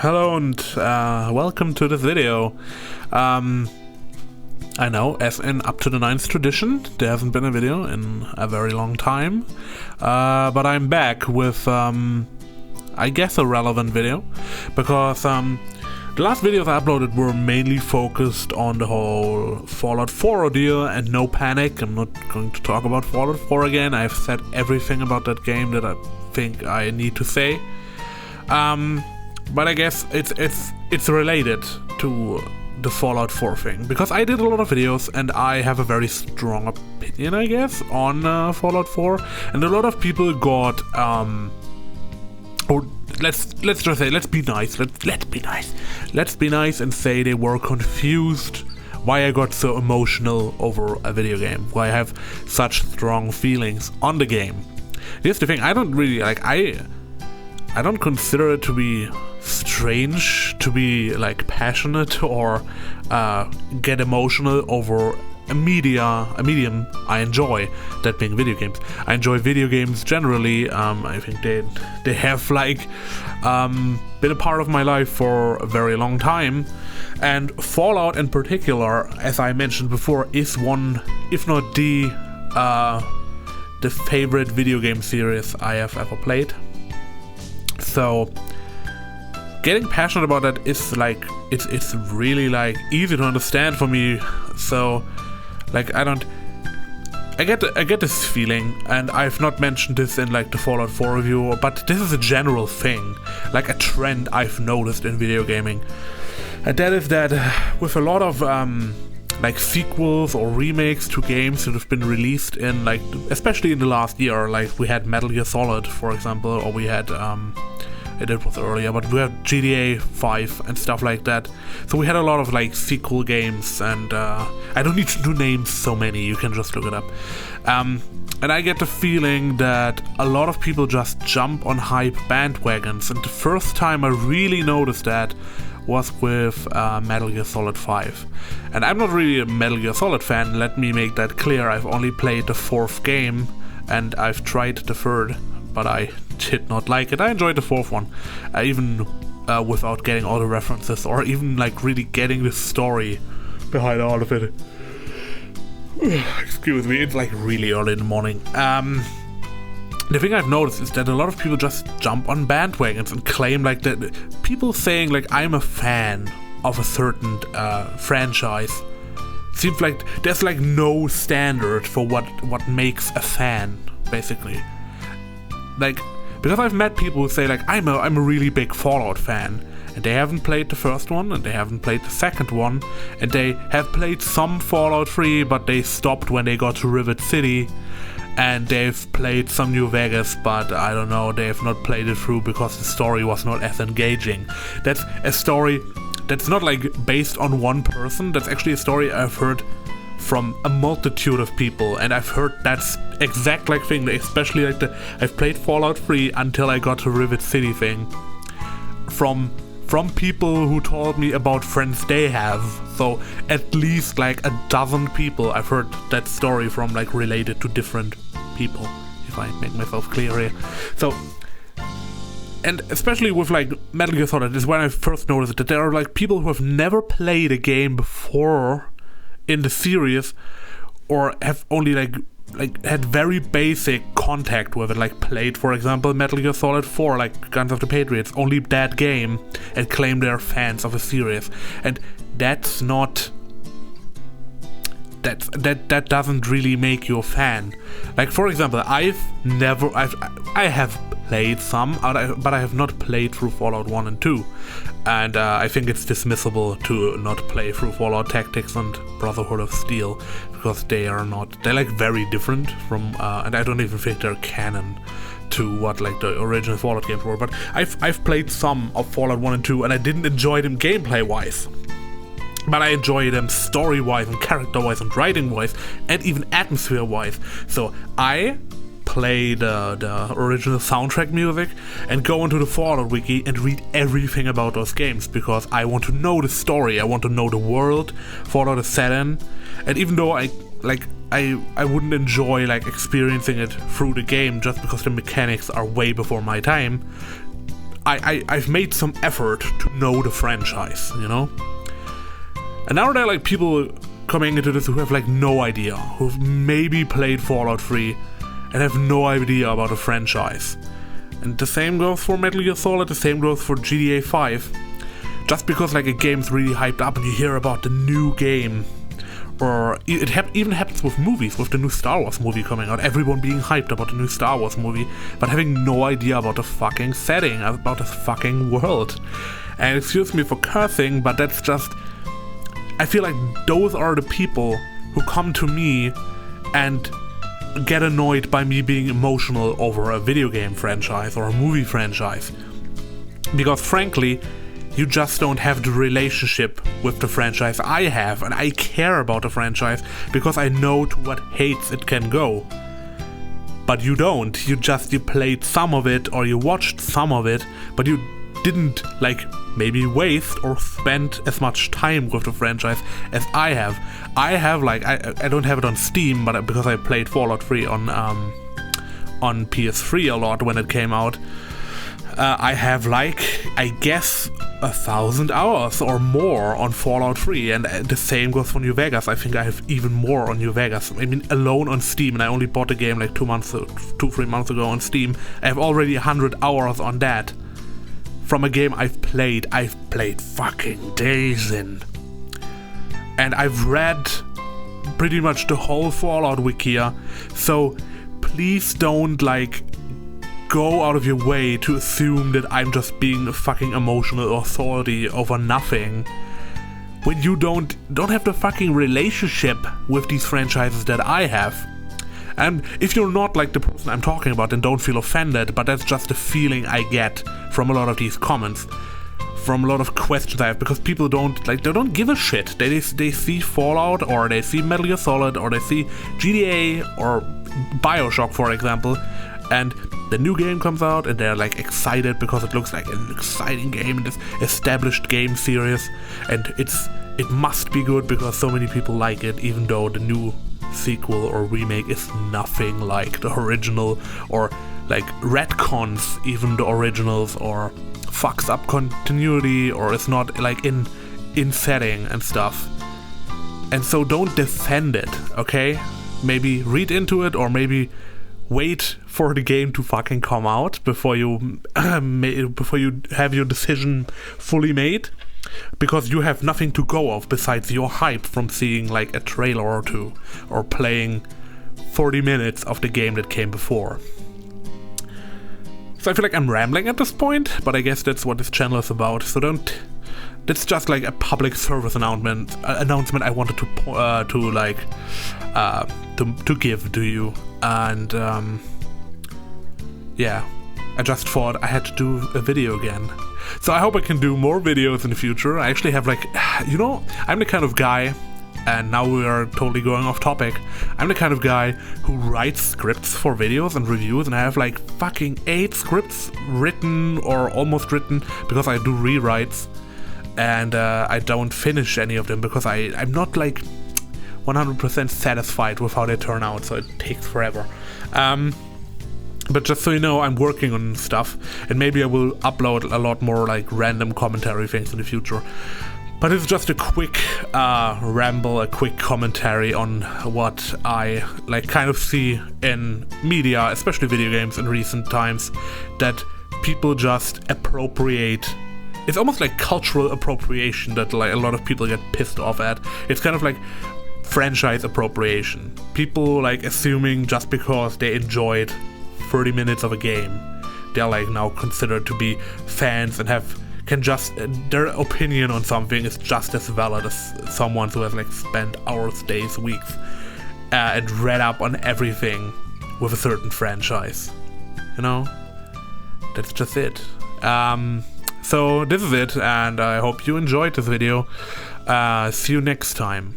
Hello and welcome to this video. I know, as in up to the 9th tradition, there hasn't been a video in a very long time, but I'm back with, I guess, a relevant video, because the last videos I uploaded were mainly focused on the whole Fallout 4 ordeal, and no panic, I'm not going to talk about Fallout 4 again. I've said everything about that game that I think I need to say. But I guess it's related to the Fallout 4 thing, because I did a lot of videos and I have a very strong opinion, I guess, on Fallout 4, and a lot of people got or let's just say, let's be nice and say they were confused why I got so emotional over a video game, why I have such strong feelings on the game. Here's the thing, I don't really I don't consider it to be strange to be like passionate or get emotional over a medium I enjoy, that being video games. I enjoy video games generally. I think they have like been a part of my life for a very long time, and Fallout in particular, as I mentioned before, is one, if not the favorite video game series I have ever played. So getting passionate about that is like it's really like easy to understand for me. So like I get this feeling, and I've not mentioned this in like the Fallout 4 review, but this is a general thing, like a trend I've noticed in video gaming, and that is that with a lot of like sequels or remakes to games that have been released in like, especially in the last year, like we had Metal Gear Solid, for example, or we had it was earlier, but we had GTA 5 and stuff like that. So we had a lot of like sequel games, and I don't need to name so many, you can just look it up. And I get the feeling that a lot of people just jump on hype bandwagons, and the first time I really noticed that was with Metal Gear Solid 5. And I'm not really a Metal Gear Solid fan, let me make that clear. I've only played the 4th game, and I've tried the 3rd, but I did not like it. I enjoyed the 4th one, even without getting all the references, or even like really getting the story behind all of it. Excuse me, it's like really early in the morning. The thing I've noticed is that a lot of people just jump on bandwagons and claim like that. People saying like, I'm a fan of a certain franchise. Seems like there's like no standard for what makes a fan, basically. Like, because I've met people who say like, I'm a really big Fallout fan, and they haven't played the 1st one, and they haven't played the 2nd one, and they have played some Fallout 3, but they stopped when they got to Rivet City, and they've played some New Vegas, but I don't know, they have not played it through because the story was not as engaging. That's a story that's not like based on one person, that's actually a story I've heard from a multitude of people, and I've heard that's exact like thing, especially like I've played Fallout 3 until I got to Rivet City thing from people who told me about friends they have. So at least like a dozen people I've heard that story from, like related to different people, if I make myself clear here. So, and especially with like Metal Gear Solid is when I first noticed that there are like people who have never played a game before in the series, or have only like had very basic contact with it, like played, for example, Metal Gear Solid 4, like Guns of the Patriots, only that game, and claim they're fans of a series. And that's not... That doesn't really make you a fan. Like, for example, I have played some, but I have not played through Fallout 1 and 2. And I think it's dismissible to not play through Fallout Tactics and Brotherhood of Steel, because they're like very different from, and I don't even think they're canon to what like the original Fallout games were. But I've played some of Fallout 1 and 2, and I didn't enjoy them gameplay-wise. But I enjoy them story-wise and character-wise and writing-wise and even atmosphere-wise. So I play the original soundtrack music and go into the Fallout wiki and read everything about those games, because I want to know the story, I want to know the world Fallout is set in. And even though I wouldn't enjoy like experiencing it through the game just because the mechanics are way before my time, I've made some effort to know the franchise, you know? And now there are like people coming into this who have like no idea, who've maybe played Fallout 3 and have no idea about the franchise. And the same goes for Metal Gear Solid, the same goes for GTA 5. Just because like a game's really hyped up and you hear about the new game, or it even happens with movies, with the new Star Wars movie coming out, everyone being hyped about the new Star Wars movie, but having no idea about the fucking setting, about the fucking world. And excuse me for cursing, but that's just... I feel like those are the people who come to me and get annoyed by me being emotional over a video game franchise or a movie franchise. Because frankly, you just don't have the relationship with the franchise I have, and I care about the franchise because I know to what heights it can go. But you don't. You played some of it or you watched some of it, but you didn't like maybe waste or spend as much time with the franchise as I have. I have like I don't have it on Steam, but because I played Fallout 3 on PS3 a lot when it came out, I have like, I guess, 1,000 hours or more on Fallout 3, and the same goes for New Vegas. I think I have even more on New Vegas. I mean, alone on Steam, and I only bought the game like 3 months ago on Steam. I have already 100 hours on that. From a game I've played fucking days in. And I've read pretty much the whole Fallout wiki, so please don't like go out of your way to assume that I'm just being fucking emotional or salty over nothing when you don't have the fucking relationship with these franchises that I have. And if you're not like the person I'm talking about, then don't feel offended, but that's just the feeling I get from a lot of these comments, from a lot of questions I have, because people they don't give a shit. They see Fallout, or they see Metal Gear Solid, or they see GTA or Bioshock, for example, and the new game comes out and they're like excited because it looks like an exciting game in this established game series, and it must be good because so many people like it, even though the new sequel or remake is nothing like the original, or like retcons even the originals, or fucks up continuity, or it's not like in setting and stuff. And so don't defend it, okay? Maybe read into it, or maybe wait for the game to fucking come out before you have your decision fully made, because you have nothing to go off besides your hype from seeing like a trailer or two, or playing 40 minutes of the game that came before. So I feel like I'm rambling at this point, but I guess that's what this channel is about, so don't... That's just like a public service announcement I wanted to give to you. And yeah, I just thought I had to do a video again. So I hope I can do more videos in the future. I actually have like, you know, I'm the kind of guy, and now we are totally going off topic, I'm the kind of guy who writes scripts for videos and reviews, and I have like fucking 8 scripts written or almost written, because I do rewrites, and I don't finish any of them because I'm not like 100% satisfied with how they turn out, so it takes forever. But just so you know, I'm working on stuff, and maybe I will upload a lot more like random commentary things in the future. But it's just a quick ramble, a quick commentary on what I like kind of see in media, especially video games in recent times, that people just appropriate. It's almost like cultural appropriation that like a lot of people get pissed off at. It's kind of like franchise appropriation. People like assuming just because they enjoyed 30 minutes of a game, they're like now considered to be fans and can just their opinion on something is just as valid as someone who has like spent hours, days, weeks and read up on everything with a certain franchise. You know, that's just it. So this is it, and I hope you enjoyed this video. See you next time.